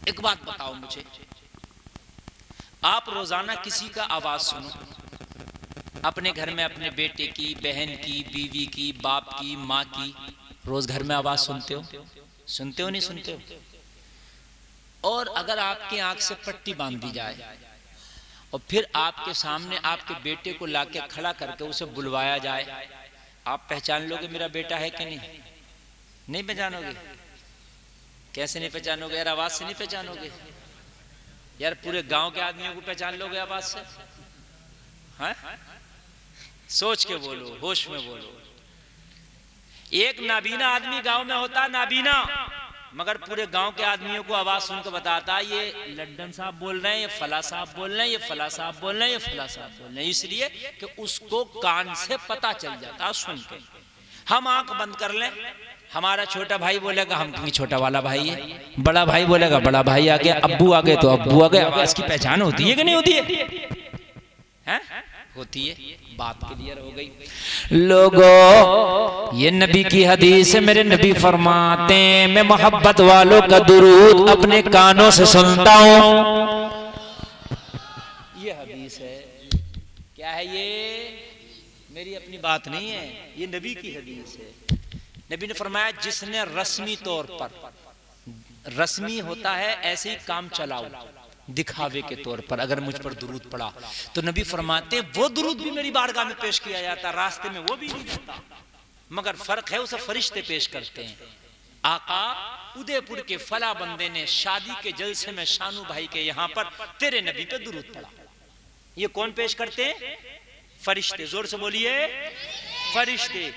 एक बात बताओ मुझे, आप रोजाना किसी का आवाज सुनो, अपने घर में अपने बेटे की, बहन की, बीवी की, बाप की, माँ की, रोज घर में आवाज सुनते हो? सुनते हो नहीं सुनते हो? और अगर आपकी आंख से पट्टी बांध दी जाए और फिर आपके सामने आपके बेटे को लाके खड़ा करके उसे बुलवाया जाए, आप पहचान लोगे मेरा बेटा है कि नहीं? नहीं पहचानोगे? कैसे नहीं पहचानोगे यार? आवाज से नहीं पहचानोगे यार? पूरे गांव के आदमियों को पहचान लोगे आवाज से? हाँ? सोच के बोलो, होश में बोलो। एक नाबीना आदमी गांव में होता, नाबीना, मगर पूरे गांव के आदमियों को आवाज सुनकर बताता ये लड्डन साहब बोल रहे हैं, ये फला साहब बोल रहे हैं, ये फला साहब बोल रहे हैं, ये फला साहब बोल रहे हैं, इसलिए कि उसको कान से पता चल जाता सुन के। हम आंख बंद कर लें, हमारा छोटा भाई बोलेगा हम छोटा वाला भाई है, बड़ा भाई बोलेगा बड़ा भाई आ गया, अब्बू आ गए तो अब्बू आ गए। आवाज की पहचान होती है कि नहीं होती है? होती है। बात क्लियर हो गई लोगों? ये नबी की हदीस है, मेरे नबी फरमाते हैं मैं मोहब्बत वालों का दुरूद अपने कानों से सुनता हूं। ये हदीस है। क्या है ये? मेरी अपनी बात नहीं है, ये नबी की हदीस है। नबी ने फरमाया जिसने रस्मी तौर पर, रस्मी होता है ऐसे ही काम चलाओ, दिखावे के तौर पर अगर मुझ पर दुरूद पड़ा तो नबी फरमाते वो दुरूद भी मेरी बारगाह में पेश किया जाता, रास्ते में वो भी नहीं जाता, मगर फर्क है उसे फरिश्ते पेश करते हैं। आका उदयपुर के फला बंदे ने शादी के जलसे में शानू भाई के यहाँ पर तेरे नबी पे दुरूद पड़ा। ये कौन पेश करते हैं? फरिश्ते। जोर से बोलिए, फरिश्ते।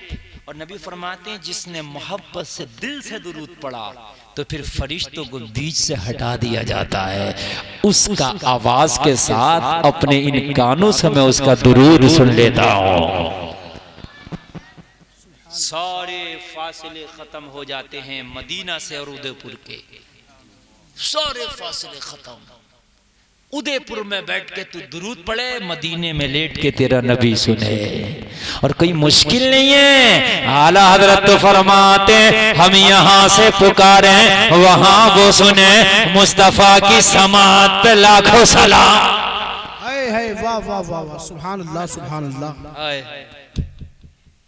और नबी फरमाते हैं जिसने मोहब्बत से दिल से दुरूद पड़ा तो फिर फरिश्तों को बीच से हटा दिया जाता है, उसका आवाज के साथ अपने इन कानों से मैं उसका दुरूद सुन लेता हूं। सारे फासले खत्म हो जाते हैं मदीना से और उदयपुर के, सारे फासले खत्म। उदयपुर में बैठ के तू दुरूद पढ़े, मदीने में लेट के तेरा नबी सुने, और कोई मुश्किल नहीं है। आला हजरत तो फरमाते हम यहाँ से पुकारे वहां वो सुने, मुस्तफा की समात पे लाखों सलाम। वाह वाह वाह वाह, सुभान अल्लाह सुभान अल्लाह।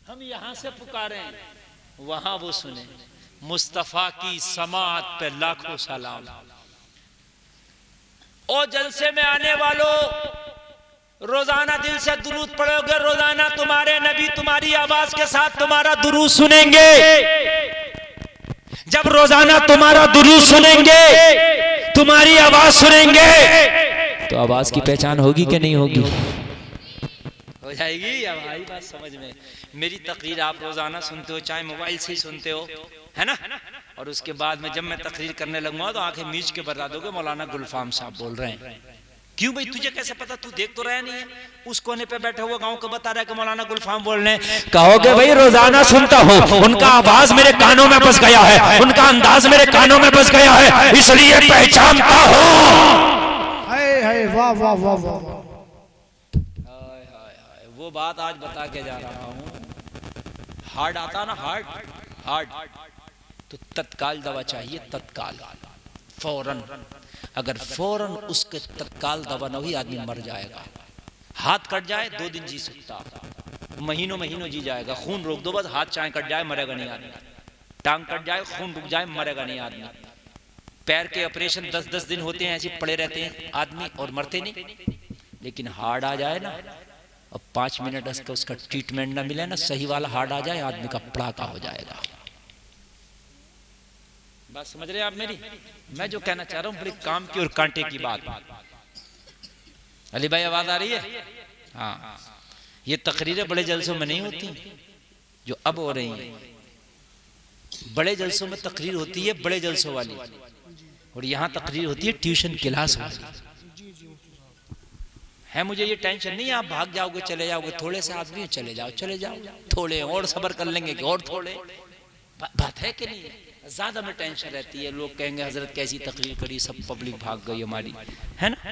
हम यहाँ से पुकारे वहां वो सुने, मुस्तफा की समात पे लाखों सलाम। और जलसे में आने वालों, रोजाना दिल से दुरूद पढ़ोगे, रोजाना तुम्हारे नबी तुम्हारी आवाज के साथ तुम्हारा दुरूद सुनेंगे। जब रोजाना तुम्हारा दुरूद सुनेंगे, तुम्हारी आवाज सुनेंगे, तो आवाज की पहचान होगी कि नहीं होगी? हो जाएगी। अब आई बात समझ में? मेरी तकरीर आप रोजाना सुनते हो, चाहे मोबाइल से ही सुनते हो, है ना? और उसके बाद में जब मैं तकरीर करने लगूंगा तो आंखें मीच के बता दोगे मौलाना गुलफाम साहब बोल रहे हैं। क्यों भाई, तुझे कैसे पता? तू देख तो रहा नहीं है। उस कोने पे बैठा हुआ गांव को बता रहा है कि मौलाना गुलफाम बोल रहे हैं। कहोगे भाई रोजाना सुनता हूँ, उनका आवाज मेरे कानों में बस गया है, उनका अंदाज मेरे कानों में बस गया है, इसलिए पहचानता हूँ। वाह वाह वाह वाह। वो बात आज बता के जा रहा हूँ। हार्ट आता ना, हार्ट तो तत्काल दवा चाहिए, तत्काल, फौरन। अगर फौरन उसके तत्काल दवा न हुई आदमी मर जाएगा। हाथ कट जाए 2 दिन जी सकता, महीनों महीनों जी जाएगा। खून रोक दो बस, हाथ चाहे कट जाए मरेगा नहीं आदमी, टांग कट जाए खून रुक जाए मरेगा नहीं आदमी। पैर के ऑपरेशन 10-10 दिन होते हैं, ऐसे पड़े रहते हैं आदमी और मरते नहीं। लेकिन हार्ट आ जाए ना और 5 मिनट उसका ट्रीटमेंट ना मिले ना, सही वाला हार्ट आ जाए, आदमी का पड़ाका हो जाएगा। बात समझ रहे हैं आप मेरी? मैं जो कहना चाह रहा हूँ बड़ी काम की और कांटे की बात। अली भाई आवाज आ रही है? हाँ। ये तकरीरें बड़े जलसों में नहीं होती जो अब हो रही हैं। बड़े जलसों में तकरीर होती है बड़े जलसों वाली, और यहाँ तकरीर होती है ट्यूशन क्लास वाली। है मुझे ये टेंशन नहीं, आप भाग जाओगे चले जाओगे, थोड़े से आदमी चले जाओ, थोड़े और सब्र कर लेंगे कि और थोड़े। बात है कि नहीं? ज्यादा में टेंशन रहती है, लोग कहेंगे हजरत कैसी तकरीर करी, सब पब्लिक भाग गई हमारी, है ना?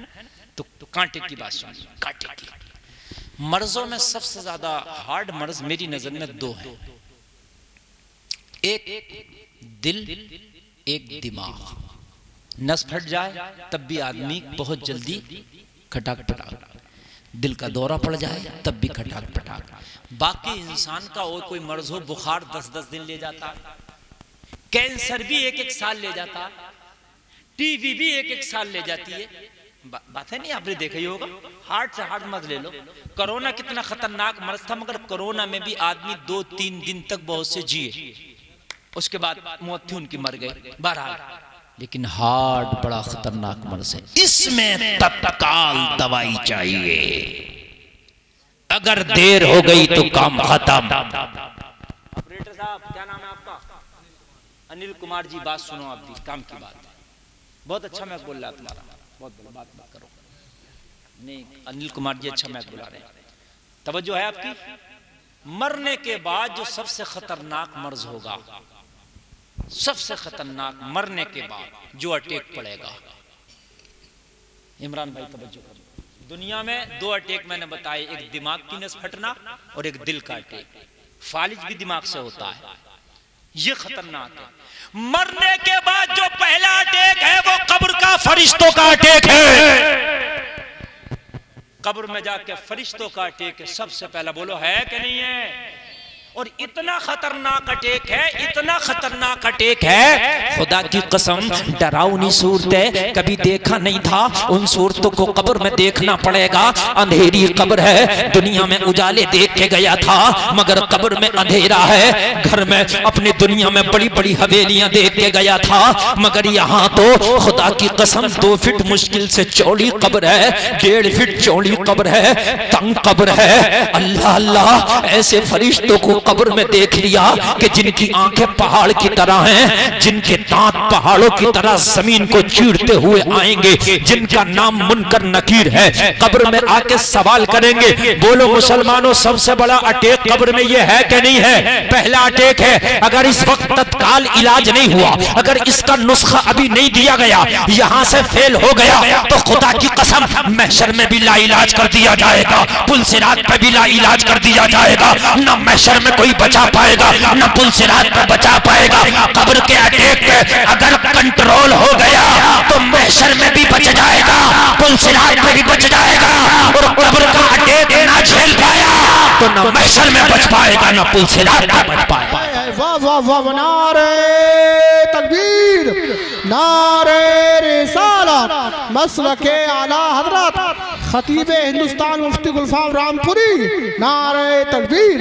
तो कांटे की बात सुनिए, कांटे की। मर्जों में सबसे ज्यादा हार्ड मर्ज मेरी नजर में 2 है, एक दिल, एक दिमाग। नस फट जाए तब भी आदमी बहुत जल्दी खटाक पटाक, दिल का दौरा पड़ जाए तब भी खटाक पटाक। बाकी इंसान का और कोई मर्ज हो, बुखार 10-10 दिन ले जाता, कैंसर भी 1-1 साल ले जाता, टीबी भी 1-1 साल ले जाती है। बात है नहीं, आपने देखा ही होगा। हार्ट से हार्ट मत ले लो, कोरोना कितना खतरनाक मर्ज था, मगर कोरोना में भी आदमी 2-3 दिन तक बहुत से जिए, उसके बाद मौत थी उनकी, मर गए। बहरहाल, लेकिन हार्ट बड़ा खतरनाक मर्ज है, इसमें तत्काल दवाई चाहिए, अगर देर हो गई तो काम खत्म। ऑपरेटर साहब, क्या नाम है आपका? अनिल कुमार जी, बात सुनो आप भी, काम की बात है। बहुत अच्छा मैच बोल रहा है तुम्हारा, बहुत बड़ा बात करो। नहीं, अनिल कुमार जी अच्छा मैच बुला रहे हैं, तवज्जो है आपकी। मरने के बाद जो सबसे खतरनाक मर्ज होगा, सबसे खतरनाक मरने के बाद जो अटैक पड़ेगा, इमरान भाई तवज्जो करो। दुनिया में 2 अटैक मैंने बताए, एक दिमाग की नस फटना और एक दिल का अटैक। फालिज भी दिमाग से होता है, ये खतरनाक है। मरने के बाद जो पहला अटैक है वो कब्र का फरिश्तों का अटैक है। कब्र में जाके फरिश्तों का अटैक है सबसे पहला। बोलो है कि नहीं है? और इतना खतरनाक अटैक है, इतना खतरनाक अटैक है, खुदा की कसम डरावनी सूरत है, कभी देखा नहीं था। उन सूरतों को कब्र में देखना पड़ेगा। अंधेरी कब्र है, दुनिया में उजाले देख के गया था, मगर कब्र में अंधेरा है। घर में अपनी दुनिया में बड़ी बड़ी हवेलियां देख के गया था, मगर यहाँ तो खुदा की कसम 2 फीट मुश्किल से चौड़ी कब्र है, 1.5 फीट चौड़ी कब्र है, तंग कब्र है। अल्लाह अल्लाह, ऐसे फरिश्तों को कब्र में देख लिया कि जिनकी आंखें पहाड़ की तरह हैं, जिनके दांत पहाड़ों की तरह जमीन को चीरते हुए आएंगे, जिनका नाम मुनकर नकीर है, कब्र में आके सवाल करेंगे। बोलो मुसलमानों, सबसे बड़ा अटैक कब्र में ये है कि नहीं है? पहला अटैक है। अगर इस वक्त तत्काल इलाज नहीं हुआ, अगर इसका नुस्खा अभी नहीं दिया गया, यहां से फेल हो गया, तो खुदा की कसम महशर में भी लाइलाज कर दिया जाएगा, पुलसिरात पे भी लाइलाज कर दिया जाएगा। न महशर में कोई बचा पाएगा, न पुलसिरात पे बचा पाएगा। कब्र के अटैक पे अगर कंट्रोल हो गया तो महशर में भी बच जाएगा, पुलसिरात में भी बच जाएगा। और कब्र का अटैक ना झेल पाया तो न महशर में बच पाएगा, न पुलसिरात में बच पाएगा। वाह वाह वाह, नारे तकबीर, नारे रिसालत, मसलके आला हजरत खतीब हिंदुस्तान मुफ्ती गुलफाम रामपुरी, नारे तकबीर।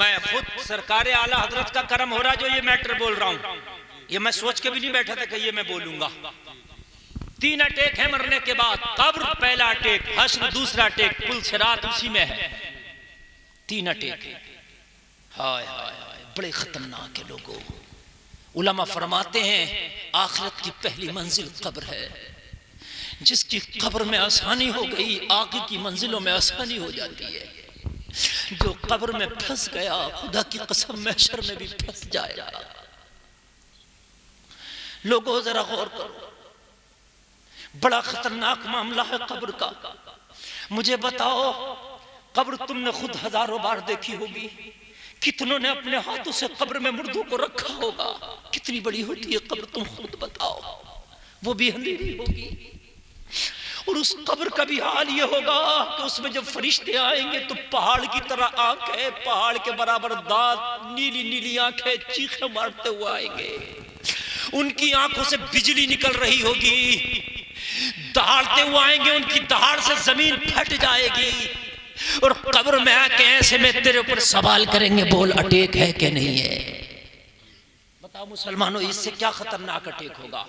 मैं खुद सरकार आला हजरत का करम हो रहा जो ये मैटर बोल रहा हूँ, ये मैं सोच के भी नहीं बैठा था कि ये मैं बोलूंगा। 3 अटैक है मरने के बाद। कब्र पहला अटैक, हश्र दूसरा अटैक, पुलसिरात उसी में है। 3 अटैक है। हाय हाय हाय, बड़े खतरनाक है लोगों। उलमा फरमाते हैं आखिरत की पहली मंजिल कब्र है। जिसकी कब्र में आसानी हो गई, आगे की मंजिलों में आसानी हो जाती है। जो कब्र में फंस गया, खुदा की कसम महशर में भी फंस जाएगा। लोगों जरा गौर करो, बड़ा खतरनाक मामला है कब्र का। मुझे बताओ, कब्र तुमने खुद हजारों बार देखी होगी, कितनों ने अपने हाथों से कब्र में मुर्दों को रखा होगा। कितनी बड़ी होती है कब्र, तुम खुद बताओ। वो भी अंधेरी होगी, और उस कब्र का भी हाल ये होगा कि उसमें जब फरिश्ते आएंगे तो पहाड़ की तरह आंखें, पहाड़ के बराबर दांत, नीली नीली आंखें, चीखें मारते हुए आएंगे। उनकी आंखों से बिजली निकल रही होगी, दहाड़ते हुए आएंगे, उनकी दहाड़ से जमीन फट जाएगी। और कब्र में आके ऐसे में तेरे ऊपर सवाल करेंगे, बोल अटैक है कि नहीं है? बताओ मुसलमानों, इससे क्या खतरनाक अटैक होगा।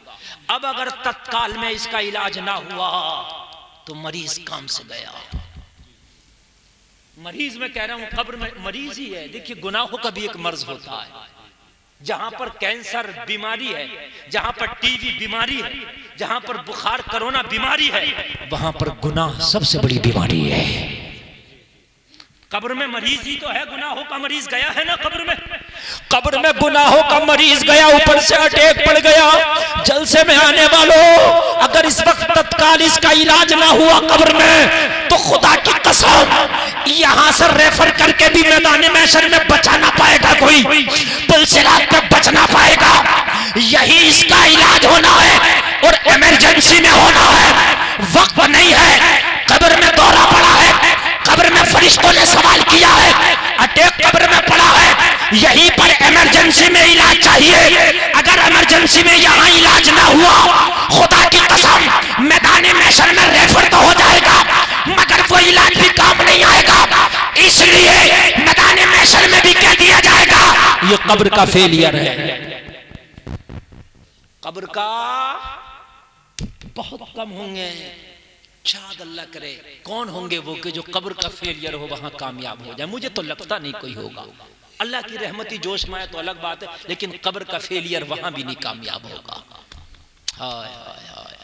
अब अगर तत्काल में इसका इलाज ना हुआ तो मरीज काम से गया। मरीज मैं कह रहा हूं, कब्र में मरीज ही है। देखिए, गुनाहों का भी एक मर्ज होता है। जहां पर कैंसर बीमारी है, जहां पर टीबी बीमारी है, जहां पर बुखार कोरोना बीमारी है, वहां पर गुनाह सबसे बड़ी बीमारी है। कब्र में मरीज ही तो है, गुनाहों का मरीज गया है ना कब्र में। कब्र में गुनाहों का मरीज गया, ऊपर से अटैक पड़ गया। जलसे में आने वालों, अगर इस वक्त तत्काल इसका इलाज ना हुआ कब्र में, तो खुदा की कसम यहां से रेफर करके भी मैदान महशर में बचा ना पाएगा कोई, पुलसिरात पे बच ना पाएगा। यही इसका इलाज होना है और इमरजेंसी में होना है। वक्त नहीं है। कब्र में दौरा पड़ा है, कब्र में फरिश्तों ने सवाल किया है, अटैक कब्र में पड़ा है, यहीं पर इमरजेंसी में इलाज चाहिए। अगर इमरजेंसी में यहाँ इलाज ना हुआ, खुदा की कसम मैदान महशर में रेफर तो हो जाएगा, मगर वो इलाज भी काम नहीं आएगा। इसलिए मैदान महशर में भी कह दिया जाएगा ये कब्र का फेलियर है। कब्र का बहुत कम होंगे, शायद अल्लाह करे कौन होंगे वो कि जो कब्र का फेलियर हो वहां कामयाब हो जाए। मुझे तो लगता नहीं कोई होगा। अल्लाह की रहमती जोश में आए तो अलग बात है, लेकिन कब्र का फेलियर वहां भी नहीं कामयाब होगा। हाय हाय हाय।